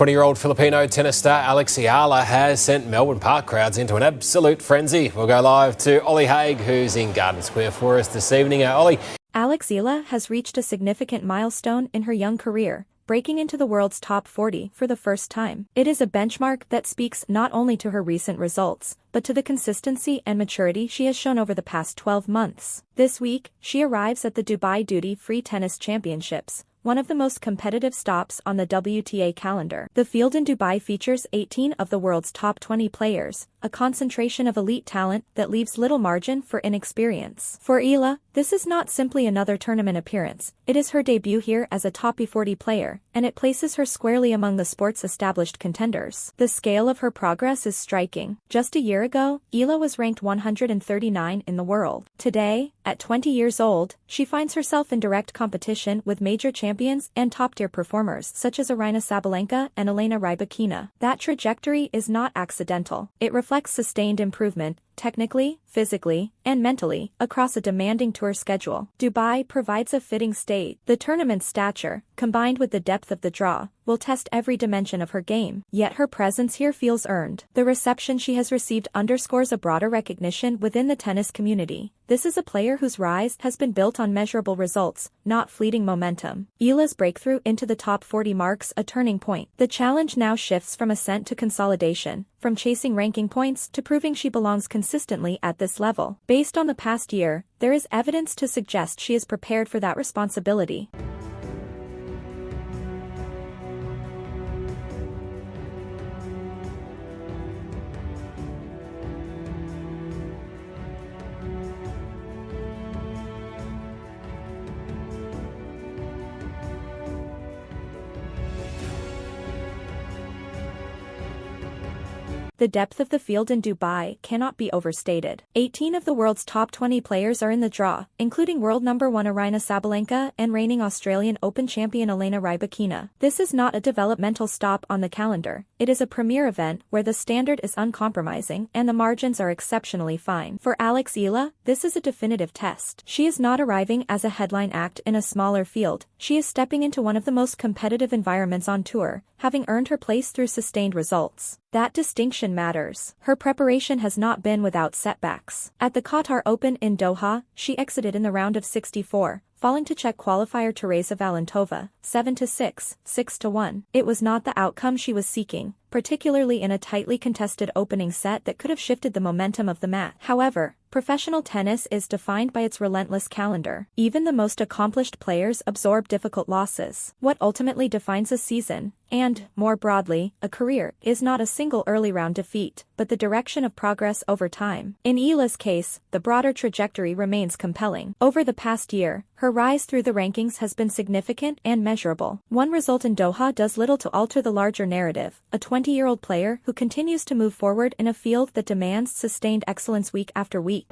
20-year-old Filipino tennis star Alex Eala has sent Melbourne Park crowds into an absolute frenzy. We'll go live to Ollie Haig, who's in Garden Square for us this evening. Ollie. Alex Eala has reached a significant milestone in her young career, breaking into the world's top 40 for the first time. It is a benchmark that speaks not only to her recent results, but to the consistency and maturity she has shown over the past 12 months. This week, she arrives at the Dubai Duty-Free Tennis Championships, one of the most competitive stops on the WTA calendar. The field in Dubai features 18 of the world's top 20 players, a concentration of elite talent that leaves little margin for inexperience. For Eala, this is not simply another tournament appearance, it is her debut here as a top 40 player, and it places her squarely among the sport's established contenders. The scale of her progress is striking. Just a year ago, Eala was ranked 139 in the world. Today, at 20 years old, she finds herself in direct competition with major champions and top-tier performers such as Aryna Sabalenka and Aryna Sabalenka. That trajectory is not accidental. It reflects sustained improvement, technically, physically, and mentally, across a demanding tour schedule. Dubai provides a fitting stage. The tournament's stature, combined with the depth of the draw, will test every dimension of her game, yet her presence here feels earned. The reception she has received underscores a broader recognition within the tennis community. This is a player whose rise has been built on measurable results, not fleeting momentum. Eala's breakthrough into the top 40 marks a turning point. The challenge now shifts from ascent to consolidation, from chasing ranking points to proving she belongs consistently at this level. Based on the past year, there is evidence to suggest she is prepared for that responsibility. The depth of the field in Dubai cannot be overstated. 18 of the world's top 20 players are in the draw, including world number 1 Aryna Sabalenka and reigning Australian Open champion Aryna Sabalenka. This is not a developmental stop on the calendar, it is a premier event where the standard is uncompromising and the margins are exceptionally fine. For Alex Eala, this is a definitive test. She is not arriving as a headline act in a smaller field, she is stepping into one of the most competitive environments on tour, having earned her place through sustained results. That distinction matters. Her preparation has not been without setbacks. At the Qatar Open in Doha, she exited in the round of 64, falling to Czech qualifier Teresa Valentova, 7-6, 6-1. It was not the outcome she was seeking, particularly in a tightly contested opening set that could have shifted the momentum of the match. However, professional tennis is defined by its relentless calendar. Even the most accomplished players absorb difficult losses. What ultimately defines a season, and, more broadly, a career, is not a single early round defeat, but the direction of progress over time. In Eala's case, the broader trajectory remains compelling. Over the past year, her rise through the rankings has been significant and measurable. One result in Doha does little to alter the larger narrative: a 20-year-old player who continues to move forward in a field that demands sustained excellence week after week.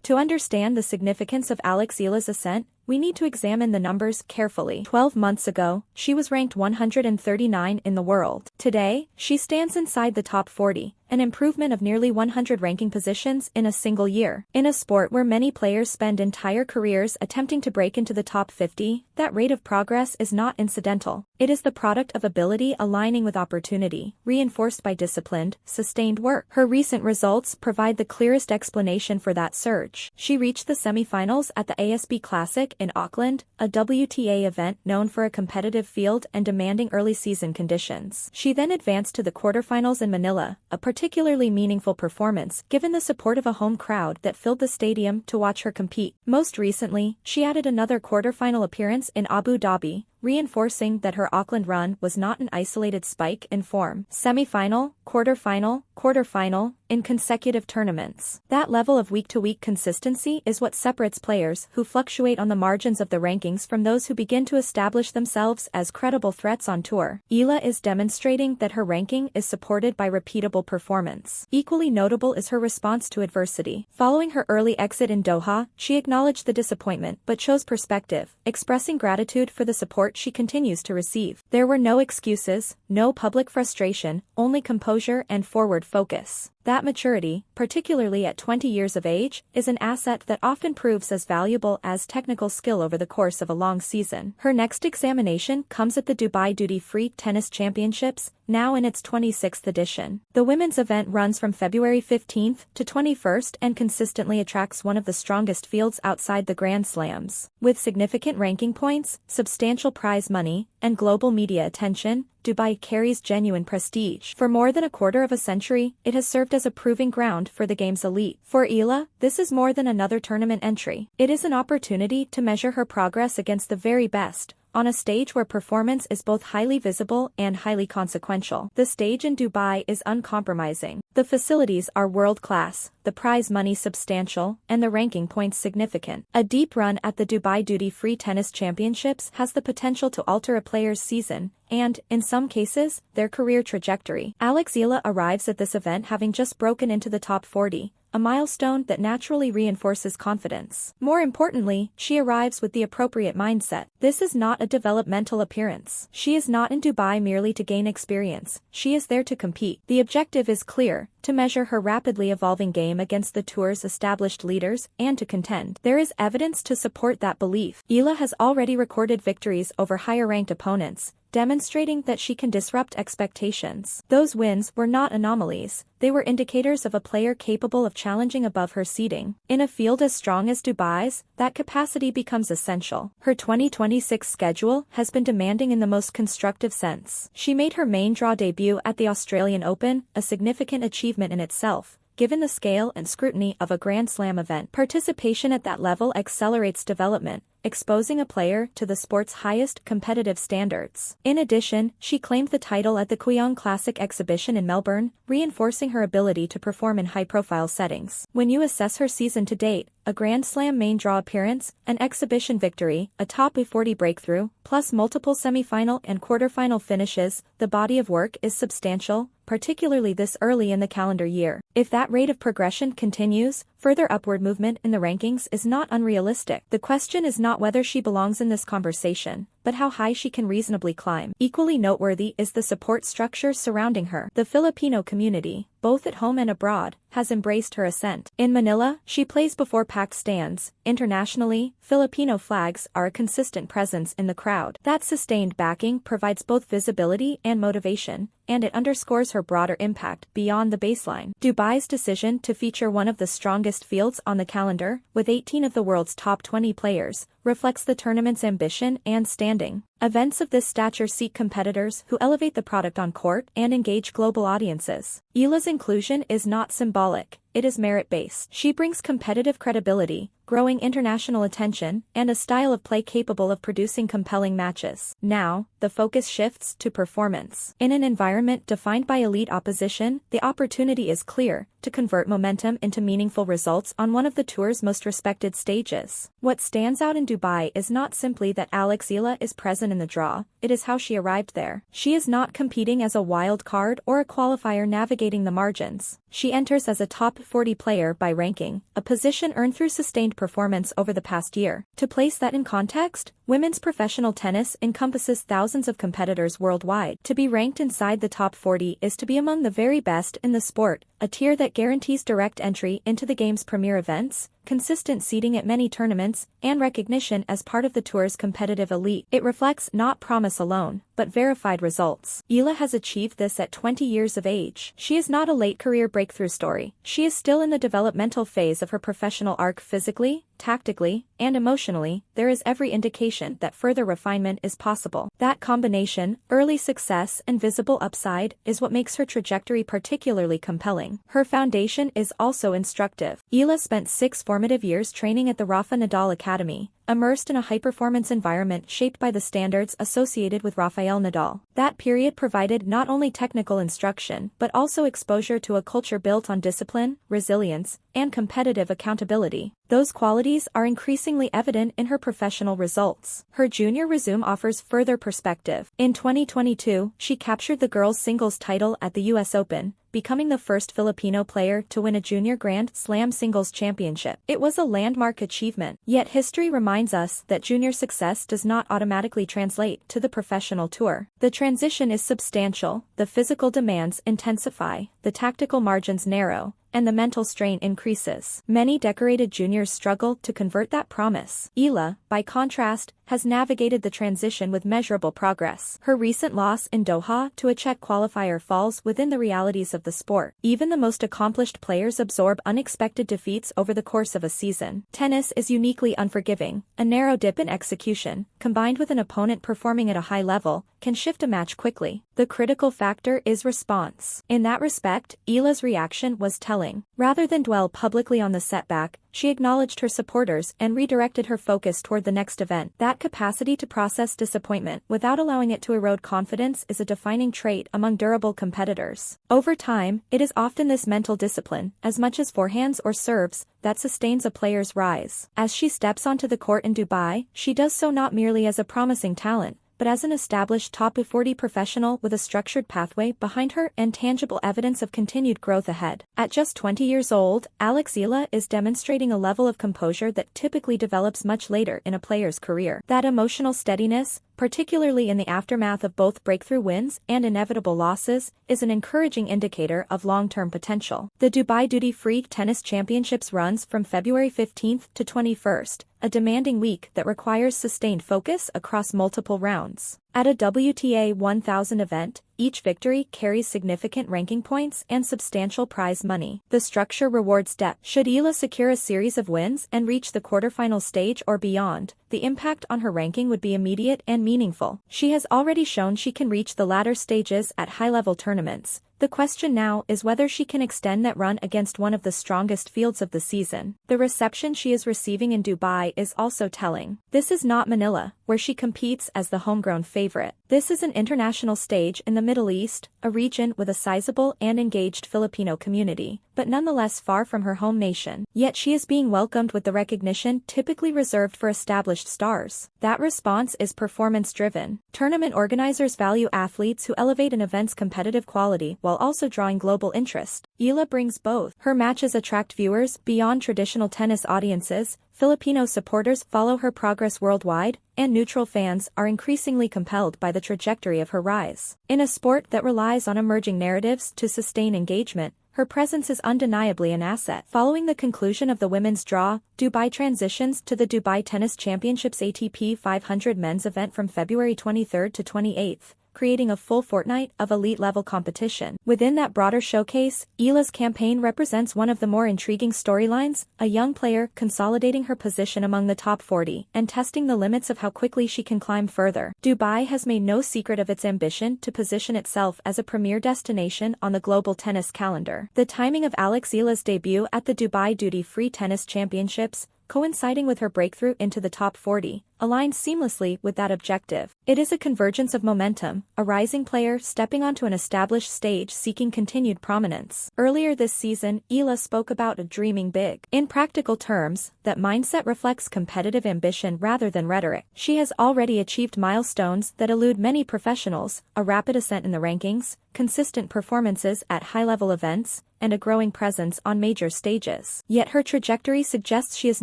To understand the significance of Alex Eala's ascent, we need to examine the numbers carefully. 12 months ago, she was ranked 139 in the world. Today, she stands inside the top 40, an improvement of nearly 100 ranking positions in a single year. In a sport where many players spend entire careers attempting to break into the top 50, that rate of progress is not incidental. It is the product of ability aligning with opportunity, reinforced by disciplined, sustained work. Her recent results provide the clearest explanation for that surge. She reached the semifinals at the ASB Classic in Auckland, a WTA event known for a competitive field and demanding early season conditions. She then advanced to the quarterfinals in Manila, a particularly meaningful performance given the support of a home crowd that filled the stadium to watch her compete. Most recently, she added another quarterfinal appearance in Abu Dhabi, reinforcing that her Auckland run was not an isolated spike in form. Semi-final, quarterfinal, in consecutive tournaments. That level of week-to-week consistency is what separates players who fluctuate on the margins of the rankings from those who begin to establish themselves as credible threats on tour. Eala is demonstrating that her ranking is supported by repeatable performance. Equally notable is her response to adversity. Following her early exit in Doha, she acknowledged the disappointment but chose perspective, expressing gratitude for the support she continues to receive. There were no excuses, no public frustration, only composure and forward focus. That maturity, particularly at 20 years of age, is an asset that often proves as valuable as technical skill over the course of a long season. Her next examination comes at the Dubai Duty-Free Tennis Championships, now in its 26th edition. The women's event runs from February 15th to 21st and consistently attracts one of the strongest fields outside the Grand Slams. With significant ranking points, substantial prize money, and global media attention, Dubai carries genuine prestige. For more than a quarter of a century, it has served as a proving ground for the game's elite. For Eala, this is more than another tournament entry. It is an opportunity to measure her progress against the very best, on a stage where performance is both highly visible and highly consequential. The stage in Dubai is uncompromising. The facilities are world-class, the prize money substantial, and the ranking points significant. A deep run at the Dubai Duty-Free Tennis Championships has the potential to alter a player's season, and, in some cases, their career trajectory. Eala arrives at this event having just broken into the top 40, a milestone that naturally reinforces confidence. More importantly, she arrives with the appropriate mindset. This is not a developmental appearance. She is not in Dubai merely to gain experience, she is there to compete. The objective is clear: to measure her rapidly evolving game against the tour's established leaders, and to contend. There is evidence to support that belief. Eala has already recorded victories over higher-ranked opponents, demonstrating that she can disrupt expectations. Those wins were not anomalies, they were indicators of a player capable of challenging above her seeding. In a field as strong as Dubai's, that capacity becomes essential. Her 2026 schedule has been demanding in the most constructive sense. She made her main draw debut at the Australian Open, a significant achievement in itself. Given the scale and scrutiny of a Grand Slam event, participation at that level accelerates development, exposing a player to the sport's highest competitive standards. In addition, she claimed the title at the Kooyong Classic exhibition in Melbourne, reinforcing her ability to perform in high-profile settings. When you assess her season to date, a Grand Slam main draw appearance, an exhibition victory, a top 40 breakthrough, plus multiple semi-final and quarter-final finishes, the body of work is substantial, particularly this early in the calendar year. If that rate of progression continues, further upward movement in the rankings is not unrealistic. The question is not whether she belongs in this conversation, but how high she can reasonably climb. Equally noteworthy is the support structure surrounding her. The Filipino community, both at home and abroad, has embraced her ascent. In Manila, she plays before packed stands. Internationally, Filipino flags are a consistent presence in the crowd. That sustained backing provides both visibility and motivation, and it underscores her broader impact beyond the baseline. Dubai's decision to feature one of the strongest fields on the calendar, with 18 of the world's top 20 players, reflects the tournament's ambition and standing. Events of this stature seek competitors who elevate the product on court and engage global audiences. Eala's inclusion is not symbolic, it is merit-based. She brings competitive credibility, growing international attention, and a style of play capable of producing compelling matches. Now, the focus shifts to performance. In an environment defined by elite opposition, the opportunity is clear: to convert momentum into meaningful results on one of the tour's most respected stages. What stands out in Dubai is not simply that Eala is present in the draw, it is how she arrived there. She is not competing as a wild card or a qualifier navigating the margins. She enters as a top 40 player by ranking, a position earned through sustained performance over the past year. To place that in context, women's professional tennis encompasses thousands of competitors worldwide. To be ranked inside the top 40 is to be among the very best in the sport, a tier that guarantees direct entry into the game's premier events, consistent seeding at many tournaments, and recognition as part of the tour's competitive elite. It reflects not promise alone, but verified results. Eala has achieved this at 20 years of age. She is not a late career breakthrough story. She is still in the developmental phase of her professional arc. Physically, tactically, and emotionally, there is every indication that further refinement is possible. That combination, early success and visible upside, is what makes her trajectory particularly compelling. Her foundation is also instructive. Eala spent 6 formative years training at the Rafa Nadal Academy, immersed in a high-performance environment shaped by the standards associated with Rafael Nadal. That period provided not only technical instruction but also exposure to a culture built on discipline, resilience, and competitive accountability. Those qualities are increasingly evident in her professional results. Her junior resume offers further perspective. In 2022, she captured the girls' singles title at the US Open, becoming the first Filipino player to win a junior Grand Slam singles championship. It was a landmark achievement. Yet history reminds us that junior success does not automatically translate to the professional tour. The transition is substantial, the physical demands intensify, the tactical margins narrow, and the mental strain increases. Many decorated juniors struggle to convert that promise. Eala, by contrast, has navigated the transition with measurable progress. Her recent loss in Doha to a Czech qualifier falls within the realities of the sport. Even the most accomplished players absorb unexpected defeats over the course of a season. Tennis is uniquely unforgiving. A narrow dip in execution, combined with an opponent performing at a high level, can shift a match quickly. The critical factor is response. In that respect, Eala's reaction was telling. Rather than dwell publicly on the setback, she acknowledged her supporters and redirected her focus toward the next event. That capacity to process disappointment without allowing it to erode confidence is a defining trait among durable competitors. Over time, it is often this mental discipline, as much as forehands or serves, that sustains a player's rise. As she steps onto the court in Dubai, she does so not merely as a promising talent, but as an established top 40 professional with a structured pathway behind her and tangible evidence of continued growth ahead. At just 20 years old, Eala is demonstrating a level of composure that typically develops much later in a player's career. That emotional steadiness, particularly in the aftermath of both breakthrough wins and inevitable losses, is an encouraging indicator of long-term potential. The Dubai Duty-Free Tennis Championships runs from February 15th to 21st, a demanding week that requires sustained focus across multiple rounds. At a WTA 1000 event, each victory carries significant ranking points and substantial prize money. The structure rewards depth. Should Eala secure a series of wins and reach the quarterfinal stage or beyond, the impact on her ranking would be immediate and meaningful. She has already shown she can reach the latter stages at high-level tournaments. The question now is whether she can extend that run against one of the strongest fields of the season. The reception she is receiving in Dubai is also telling. This is not Manila, where she competes as the homegrown favorite. This is an international stage in the Middle East, a region with a sizable and engaged Filipino community, but nonetheless far from her home nation. Yet she is being welcomed with the recognition typically reserved for established stars. That response is performance-driven. Tournament organizers value athletes who elevate an event's competitive quality while also drawing global interest. Eala brings both. Her matches attract viewers beyond traditional tennis audiences, Filipino supporters follow her progress worldwide, and neutral fans are increasingly compelled by the trajectory of her rise. In a sport that relies on emerging narratives to sustain engagement, her presence is undeniably an asset. Following the conclusion of the women's draw, Dubai transitions to the Dubai Tennis Championships ATP 500 men's event from February 23 to 28, creating a full fortnight of elite-level competition. Within that broader showcase, Eala's campaign represents one of the more intriguing storylines, a young player consolidating her position among the top 40 and testing the limits of how quickly she can climb further. Dubai has made no secret of its ambition to position itself as a premier destination on the global tennis calendar. The timing of Eala's debut at the Dubai Duty-Free Tennis Championships, coinciding with her breakthrough into the top 40, aligns seamlessly with that objective. It is a convergence of momentum, a rising player stepping onto an established stage seeking continued prominence. Earlier this season, Eala spoke about a dreaming big. In practical terms, that mindset reflects competitive ambition rather than rhetoric. She has already achieved milestones that elude many professionals, a rapid ascent in the rankings, consistent performances at high-level events, and a growing presence on major stages. Yet her trajectory suggests she is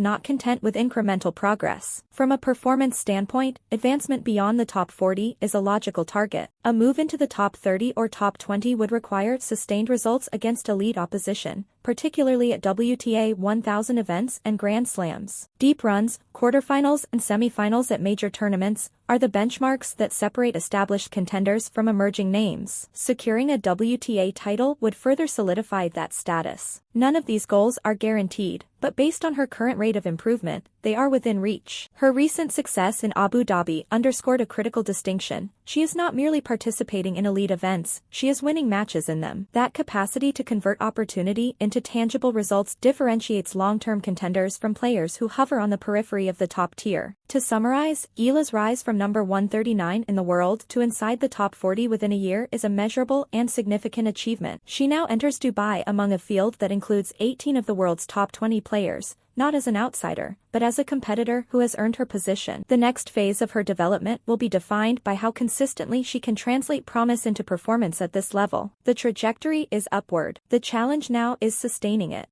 not content with incremental progress. From a performance standpoint, advancement beyond the top 40 is a logical target. A move into the top 30 or top 20 would require sustained results against elite opposition, particularly at WTA 1000 events and Grand Slams. Deep runs, quarterfinals and semifinals at major tournaments are the benchmarks that separate established contenders from emerging names. Securing a WTA title would further solidify that status. None of these goals are guaranteed, but based on her current rate of improvement, they are within reach. Her recent success in Abu Dhabi underscored a critical distinction. She is not merely participating in elite events, she is winning matches in them. That capacity to convert opportunity into tangible results differentiates long-term contenders from players who hover on the periphery of the top tier. To summarize, Eala's rise from number 139 in the world to inside the top 40 within a year is a measurable and significant achievement. She now enters Dubai among a field that includes 18 of the world's top 20 players, not as an outsider, but as a competitor who has earned her position. The next phase of her development will be defined by how consistently she can translate promise into performance at this level. The trajectory is upward. The challenge now is sustaining it.